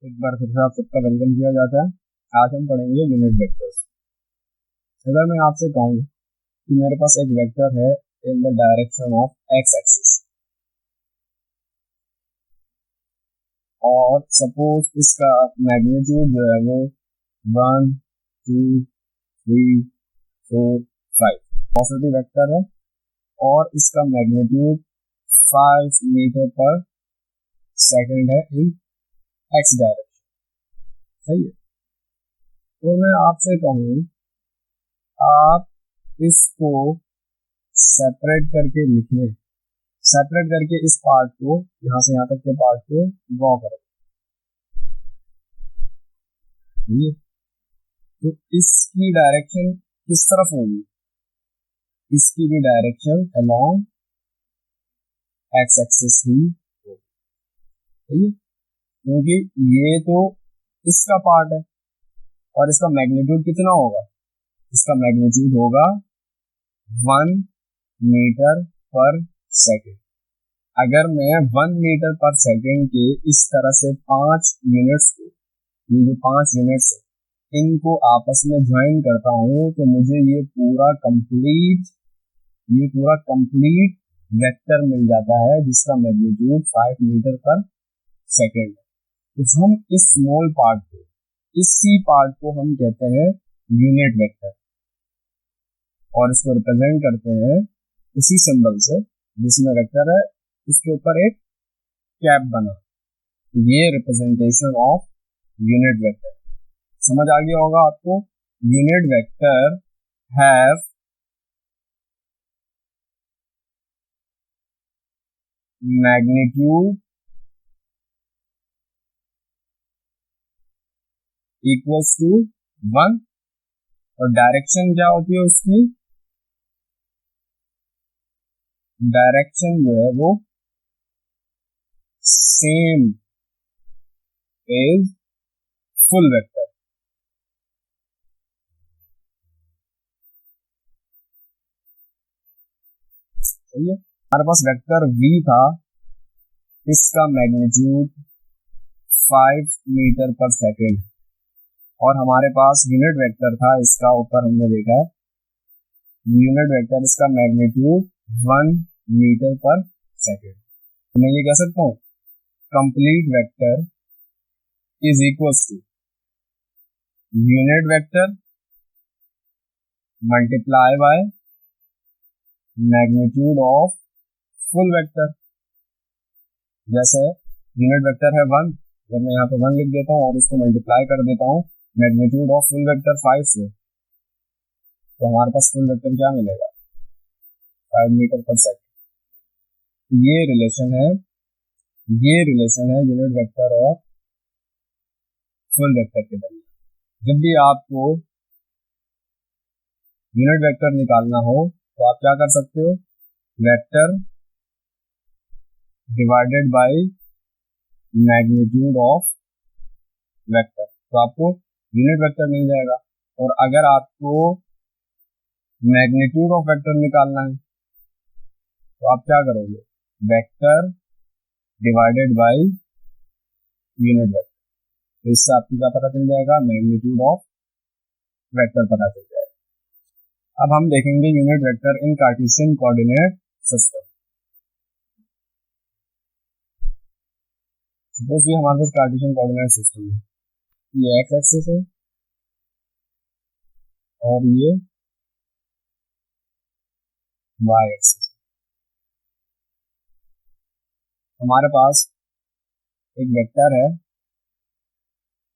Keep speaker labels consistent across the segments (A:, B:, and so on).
A: एक बार फिर से आप सबका वेलकम किया जाता है। आज हम पढ़ेंगे यूनिट वेक्टर्स। अगर मैं आपसे कहूँ कि मेरे पास एक वेक्टर है in the direction of x axis और सपोज इसका मैग्नीट्यूड जो है वो 1 2 3 4 5 पॉजिटिव वेक्टर है और इसका मैग्नीट्यूड 5 मीटर पर सेकंड है इन एक्स डायरेक्शन। सही है। तो मैं आपसे कहूँ आप इसको सेपरेट करके लिखें, सेपरेट करके इस पार्ट को यहां से यहां तक के पार्ट को ड्रॉ करें। ठीक है। तो इसकी डायरेक्शन किस तरफ होगी? इसकी भी डायरेक्शन अलोंग एक्स एक्सिस ही होगी। ठीक है, क्योंकि ये तो इसका पार्ट है और इसका मैग्नीट्यूड कितना होगा? इसका मैग्नीट्यूड होगा 1 मीटर पर सेकेंड। अगर मैं 1 मीटर पर सेकेंड के इस तरह से 5 यूनिट्स को, ये जो 5 यूनिट्स है इनको आपस में ज्वाइन करता हूं तो मुझे ये पूरा कंप्लीट वेक्टर मिल जाता है जिसका मैग्नीट्यूड 5 मीटर पर सेकेंड है। तो हम इस स्मॉल पार्ट को, इसी पार्ट को हम कहते हैं यूनिट वेक्टर और इसको रिप्रेजेंट करते हैं उसी सिंबल से जिसमें वेक्टर है उसके ऊपर एक कैप बना। ये रिप्रेजेंटेशन ऑफ यूनिट वेक्टर समझ आ गया होगा आपको। Unit vector have magnitude equals to 1 और डायरेक्शन क्या होती है उसकी? डायरेक्शन जो है वो सेम इज फुल वेक्टर। सही है। हमारे पास वेक्टर v था, इसका मैग्नीट्यूड 5 मीटर पर सेकेंड और हमारे पास यूनिट वेक्टर था, इसका ऊपर हमने देखा है यूनिट वेक्टर, इसका मैग्नीट्यूड 1 मीटर पर सेकेंड। तो मैं ये कह सकता हूँ complete vector is equal to unit vector multiply by magnitude of full vector. जैसे यूनिट वेक्टर है 1, अगर मैं यहाँ पे 1 लिख देता हूँ और इसको मल्टीप्लाई कर देता हूँ मैग्नीट्यूड ऑफ फुल वेक्टर 5 से, तो हमारे पास फुल वेक्टर क्या मिलेगा? 5 मीटर पर सेकेंड। ये रिलेशन है यूनिट वेक्टर और फुल वेक्टर के दरमियान। जब भी आपको यूनिट वेक्टर निकालना हो तो आप क्या कर सकते हो? Vector divided by magnitude of vector, तो आपको यूनिट वेक्टर मिल जाएगा। और अगर आपको मैग्नीट्यूड ऑफ वेक्टर निकालना है तो आप क्या करोगे? Vector divided by unit vector, तो इससे आपको क्या पता चल जाएगा? मैग्नीट्यूड ऑफ वेक्टर पता चल जाएगा। अब हम देखेंगे यूनिट वेक्टर इन कार्टेशियन कोऑर्डिनेट सिस्टम। सपोज ये हमारे पास कार्टेशियन कोऑर्डिनेट सिस्टम है, ये एक्स एक्सिस है और ये वाई एक्सिस। हमारे पास एक वेक्टर है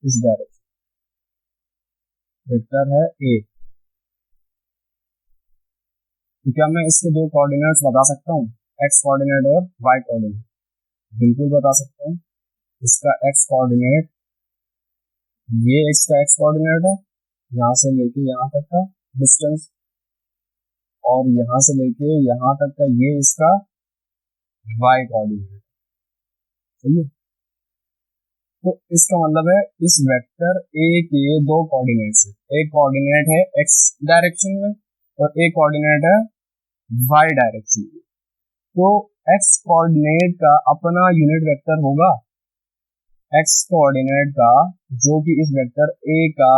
A: इस डायरेक्शन, वेक्टर है ए। तो क्या मैं इसके दो कोऑर्डिनेट्स बता सकता हूँ, एक्स कोऑर्डिनेट और वाई कोऑर्डिनेट? बिल्कुल बता सकता हूँ। इसका एक्स कोऑर्डिनेट, ये इसका एक्स कोऑर्डिनेट है, यहाँ से लेके यहाँ तक का डिस्टेंस, और यहाँ से लेके यहाँ तक का ये इसका वाई कोऑर्डिनेट। सही है। तो इसका मतलब है इस वेक्टर ए के दो कोऑर्डिनेट्स है, एक कोऑर्डिनेट है एक्स डायरेक्शन में और एक कोऑर्डिनेट है वाई डायरेक्शन में। तो एक्स कोऑर्डिनेट का अपना यूनिट वेक्टर होगा? x कोऑर्डिनेट का जो कि इस वेक्टर a का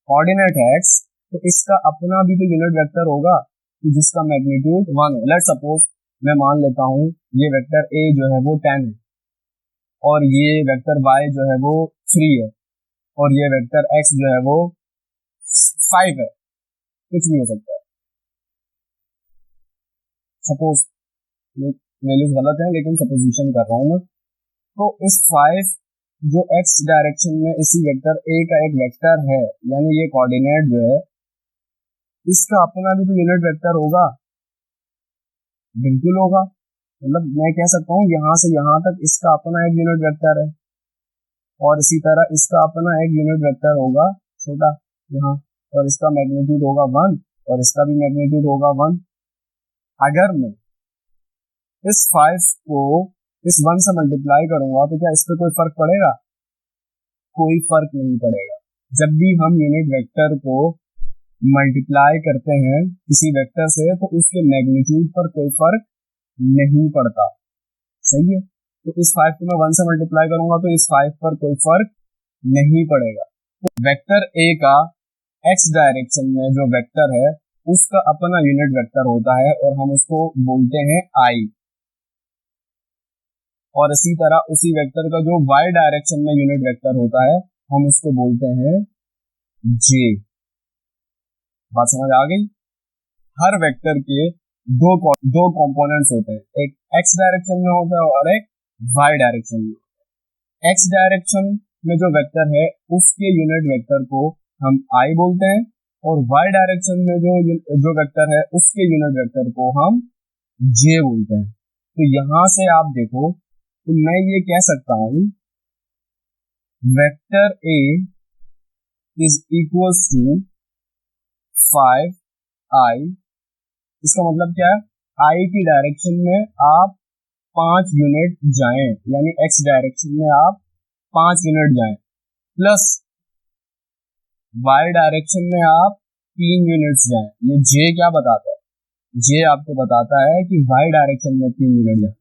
A: कोऑर्डिनेट है x, तो इसका अपना भी तो यूनिट वेक्टर होगा कि जिसका मैग्नीट्यूड 1 हो। लेट्स सपोज मैं मान लेता हूँ ये वेक्टर a जो है वो 10 है और ये वेक्टर y जो है वो 3 है और ये वेक्टर x जो है वो 5 है, कुछ भी हो सकता है। सपोज वैल्यूज गलत है लेकिन सपोजिशन कर रहा हूँ मैं। तो इस 5 जो x डायरेक्शन में इसी वेक्टर a का एक वेक्टर है, यानी ये कोऑर्डिनेट जो है इसका अपना भी तो यूनिट वेक्टर होगा, बिल्कुल होगा। मतलब मैं कह सकता हूँ यहाँ से यहाँ तक इसका अपना एक यूनिट वेक्टर है और इसी तरह इसका अपना एक यूनिट वेक्टर होगा छोटा यहाँ, और इसका मैग्नीट्यूड होगा 1 और इसका भी मैग्नीट्यूड होगा 1। अगर मैं इस 5 को इस 1 से मल्टीप्लाई करूंगा तो क्या इस पर कोई फर्क पड़ेगा? कोई फर्क नहीं पड़ेगा। जब भी हम यूनिट वेक्टर को मल्टीप्लाई करते हैं किसी वेक्टर से तो उसके मैग्नीट्यूड पर कोई फर्क नहीं पड़ता, सही है। तो इस 5 को मैं 1 से मल्टीप्लाई करूंगा तो इस 5 पर कोई फर्क नहीं पड़ेगा। तो वेक्टर a का x डायरेक्शन में जो वेक्टर है उसका अपना यूनिट वेक्टर होता है और हम उसको बोलते हैं i, और इसी तरह उसी वेक्टर का जो y डायरेक्शन में यूनिट वेक्टर होता है हम उसको बोलते हैं j। बात समझ आ गई? हर वेक्टर के दो कंपोनेंट्स होते हैं, एक x डायरेक्शन में होता है और एक y डायरेक्शन में। x डायरेक्शन में जो वेक्टर है उसके यूनिट वेक्टर को हम i बोलते हैं और y डायरेक्शन में जो वेक्टर है उसके यूनिट वेक्टर को हम j बोलते हैं। तो यहां से आप देखो तो मैं ये कह सकता हूं vector a is equals to 5i। इसका मतलब क्या है? i की डायरेक्शन में आप 5 यूनिट जाएं, यानी x डायरेक्शन में आप 5 यूनिट जाएं, प्लस y डायरेक्शन में आप 3 यूनिट्स जाएं। ये j क्या बताता है? j आपको बताता है कि y डायरेक्शन में 3 यूनिट जाएं,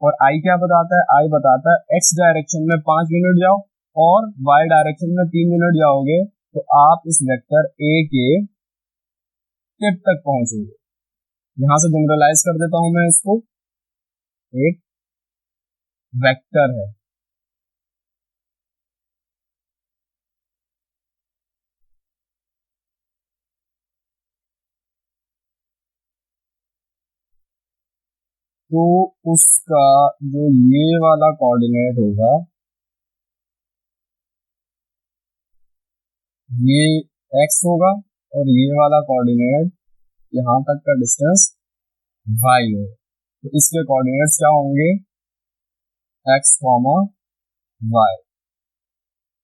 A: और i क्या बताता है? i बताता है x डायरेक्शन में 5 यूनिट जाओ और y डायरेक्शन में 3 यूनिट जाओगे तो आप इस वेक्टर a के टिप तक पहुंचोगे। यहां से जनरलाइज कर देता हूं मैं इसको, एक वेक्टर है तो उसका जो ये वाला कोऑर्डिनेट होगा ये x होगा और ये वाला कोऑर्डिनेट यहां तक का डिस्टेंस y होगा। तो इसके कोऑर्डिनेट्स क्या होंगे? x, y।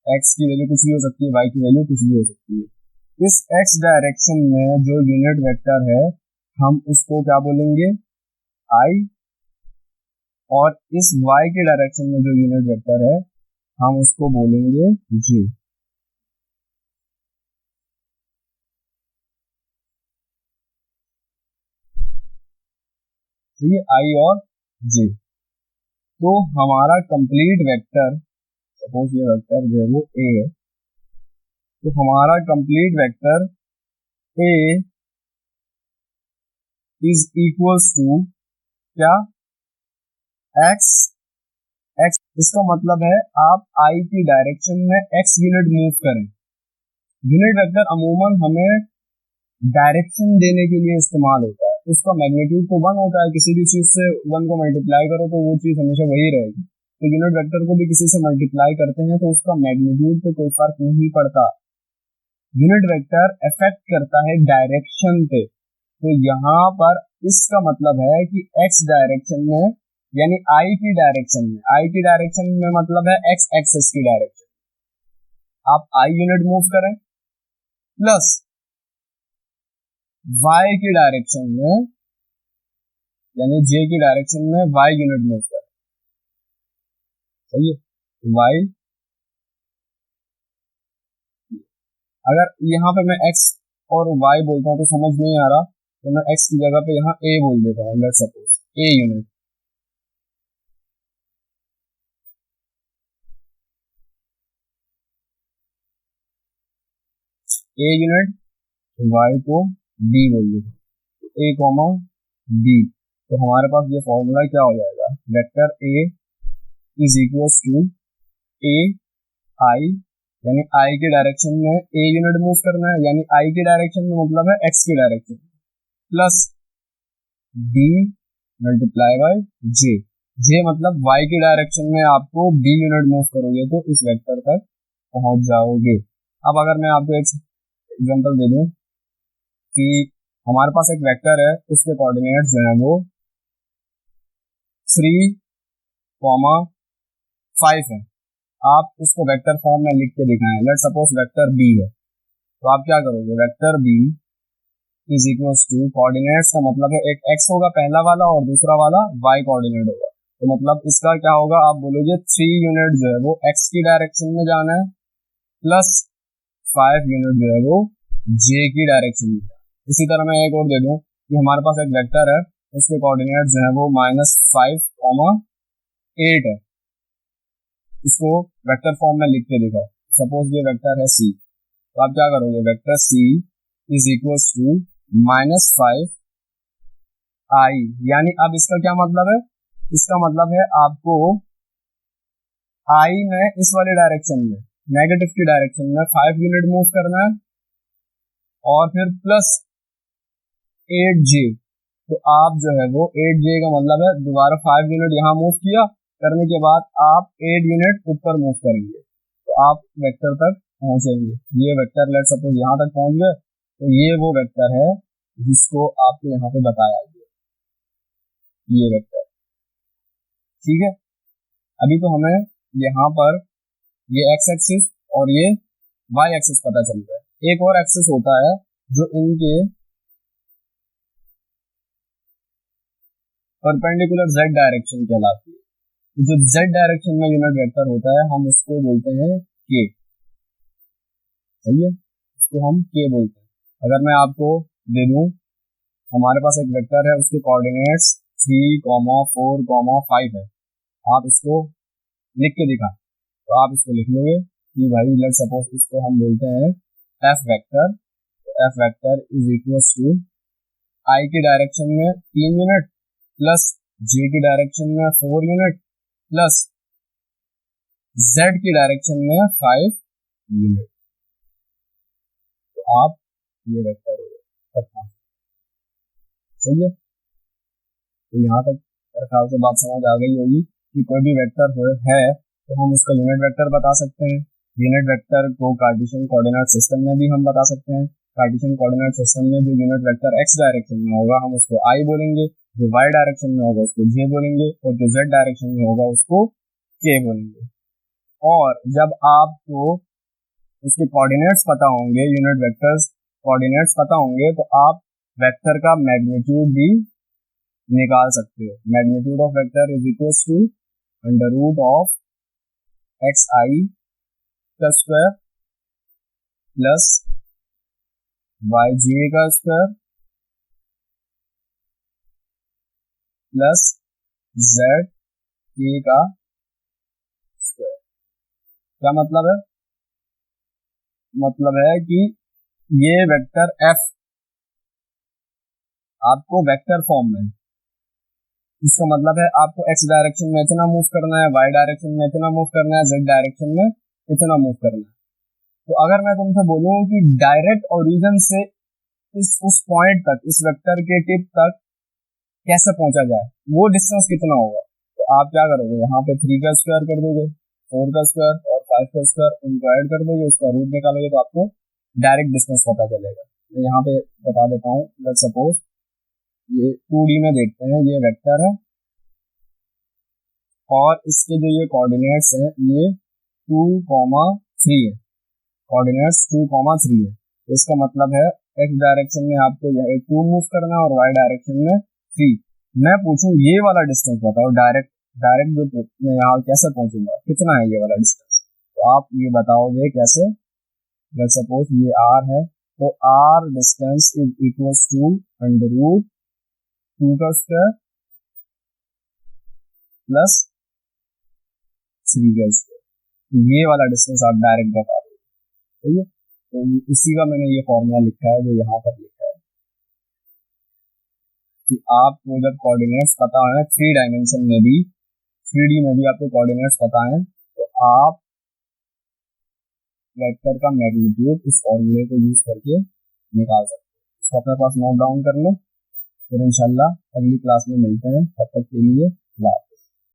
A: x की वैल्यू कुछ भी हो सकती है, y की वैल्यू कुछ भी हो सकती है। इस x डायरेक्शन में जो यूनिट वेक्टर है हम उसको क्या बोलेंगे? i, और इस y के डायरेक्शन में जो यूनिट वेक्टर है हम उसको बोलेंगे j। तो ये i और j। तो हमारा कंप्लीट वेक्टर, सपोज ये वेक्टर जो है वो a है, तो हमारा complete vector a is equals to क्या? x। इसका मतलब है आप i की डायरेक्शन में x यूनिट मूव करें। यूनिट वेक्टर अमूमन हमें डायरेक्शन देने के लिए इस्तेमाल होता है, उसका मैग्नीट्यूड तो 1 होता है, किसी भी चीज से 1 को मल्टीप्लाई करो तो वो चीज हमेशा वही रहेगी। तो यूनिट वेक्टर को भी किसी से मल्टीप्लाई करते हैं तो उसका मैग्नीट्यूड पे कोई फर्क नहीं पड़ता। यूनिट वेक्टर इफेक्ट करता है डायरेक्शन पे। तो यहाँ पर इसका मतलब है कि x डायरेक्शन में, यानी i की डायरेक्शन में मतलब है x एक्सिस की डायरेक्शन, आप i यूनिट मूव करें, प्लस y की डायरेक्शन में यानी j की डायरेक्शन में y यूनिट मूव करें, सही है? y, अगर यहाँ पे मैं x और y बोलता हूँ तो समझ नहीं आ रहा तो मैं x की जगह पे यहाँ a बोल देता हूँ, let's suppose a unit. A unit, Y को बी बोल दो, ए कॉमा बी। तो हमारे पास ये फॉर्मूला क्या हो जाएगा, vector A is equal to A I, यानी आई की डायरेक्शन में ए यूनिट मूव करना है, यानी आई की डायरेक्शन में मतलब है एक्स की direction, plus B multiply by J, J मतलब वाई की डायरेक्शन में आपको बी यूनिट मूव करोगे तो इस वेक्टर तक पहुंच जाओगे। अब अगर मैं आपको एक एग्जांपल दे दूं कि हमारे पास एक वेक्टर है, उसके कोऑर्डिनेट्स जो है वो 3,5 है, आप उसको वेक्टर फॉर्म में लिख के दिखाएं। लेट सपोज वेक्टर बी है, तो आप क्या करोगे, vector B is equal to, coordinates का मतलब है एक एक्स होगा पहला वाला और दूसरा वाला वाई कोऑर्डिनेट होगा, तो मतलब इसका क्या होगा, आप बोलोगे 3 यूनिट जो है वो एक्स की डायरेक्शन में जाना है, प्लस 5 यूनिट जो है वो जे की डायरेक्शन में। इसी तरह मैं एक और दे दूं कि हमारे पास एक वेक्टर है, उसके कोऑर्डिनेट जो है वो -5,8 है, इसको वेक्टर फॉर्म में लिख के दिखाओ। सपोज ये वेक्टर है सी, तो आप क्या करोगे, vector C is equal to -5 I, यानी अब इसका क्या मतलब है, इसका मतलब है आपको आई में इस वाले डायरेक्शन में नेगेटिव की डायरेक्शन में 5 यूनिट मूव करना है और फिर प्लस 8 जे, तो आप जो है वो 8 जे का मतलब है दोबारा 5 यूनिट यहाँ मूव किया, करने के बाद आप 8 यूनिट ऊपर मूव करेंगे तो आप वेक्टर तक पहुंचेंगे। ये वेक्टर लेट सपोज यहाँ तक पहुंच गए, तो ये वो वेक्टर है जिसको आपको यहाँ पे बताया गया, ये वेक्टर, ठीक है। अभी तो हमें यहाँ पर ये एक्स एक्सिस और ये वाई एक्सिस पता चल गया है। एक और एक्सिस होता है जो इनके परपेंडिकुलर जेड डायरेक्शन कहलाती है, तो जो जेड डायरेक्शन में यूनिट वेक्टर होता है हम उसको बोलते हैं के, सही है, उसको हम के बोलते हैं। अगर मैं आपको दे दूं, हमारे पास एक वेक्टर है, उसके कोऑर्डिनेट्स 3,4,5 है, आप इसको लिख के दिखा, तो आप इसको लिख लोगे कि भाई लेट सपोज इसको हम बोलते हैं F vector, F vector is equal to I की डायरेक्शन में 3 यूनिट प्लस जे की डायरेक्शन में 4 यूनिट प्लस जेड की डायरेक्शन में 5 यूनिट, तो आप ये वेक्टर हो गया, सही है। तो यहाँ तक मेरे ख्याल से बात समझ आ गई होगी कि कोई भी वेक्टर है तो हम उसका यूनिट वेक्टर बता सकते हैं। यूनिट वेक्टर को कार्टेशियन कोऑर्डिनेट सिस्टम में भी हम बता सकते हैं। कार्टेशियन कोऑर्डिनेट सिस्टम में जो यूनिट वेक्टर एक्स डायरेक्शन में होगा हम उसको आई बोलेंगे, जो वाई डायरेक्शन में होगा उसको जे बोलेंगे और जो जेड डायरेक्शन में होगा उसको के बोलेंगे। और जब आपको उसके कोऑर्डिनेट्स पता होंगे, यूनिट वेक्टर्स कोऑर्डिनेट्स पता होंगे, तो आप वेक्टर का मैग्नीट्यूड भी निकाल सकते हो। Magnitude of vector is equal to under root of X I का स्क्वायर प्लस वाई जे का स्क्वायर प्लस जेड के का स्क्वायर। क्या मतलब है, मतलब है कि ये वेक्टर एफ आपको वेक्टर फॉर्म में, इसका मतलब है आपको एक्स डायरेक्शन में इतना मूव करना है, वाई डायरेक्शन में इतना मूव करना है, जेड डायरेक्शन में इतना मूव करना है। तो अगर मैं तुमसे बोलूं कि डायरेक्ट ओरिजिन से उस पॉइंट तक, इस वेक्टर के टिप तक कैसे पहुंचा जाए, वो डिस्टेंस कितना होगा, तो आप क्या करोगे, यहाँ पे 3 का स्क्वायर कर दोगे, 4 का स्क्वायर और 5 का स्क्वायर, उनको ऐड कर दोगे, उसका रूट निकालोगे तो आपको डायरेक्ट डिस्टेंस पता चलेगा। तो यहाँ पे बता देता हूँ, लेट सपोज ये 2D में देखते हैं, ये वेक्टर है और इसके जो ये कोऑर्डिनेट्स हैं ये 2,3 है, कोऑर्डिनेट्स 2,3 है। तो इसका मतलब है एक्स डायरेक्शन में आपको 2 मूव करना है और वाई डायरेक्शन में 3। मैं पूछूं ये वाला डिस्टेंस बताओ, डायरेक्ट डायरेक्ट जो मैं यहाँ कैसे पहुंचूंगा, कितना है ये वाला डिस्टेंस, तो आप ये बताओगे कैसे। लेट सपोज ये आर है, तो R distance is equal to under root 2 का स्क्वायर प्लस 3 का स्क्वायर, ये वाला डिस्टेंस आप डायरेक्ट बता दो, ठीक है। तो इसी का मैंने ये फॉर्मूला लिखा है जो यहाँ पर लिखा है कि आपको जब कोऑर्डिनेट्स पता है 3 डायमेंशन में भी 3D में भी आपको कोऑर्डिनेट्स पता है तो आप वेक्टर का मैग्नीट्यूड इस फॉर्मूले को यूज करके निकाल सकते हैं। इसको अपने पास नोट डाउन कर लो, फिर इंशाल्लाह अगली क्लास में मिलते हैं। तब तक के लिए बाय।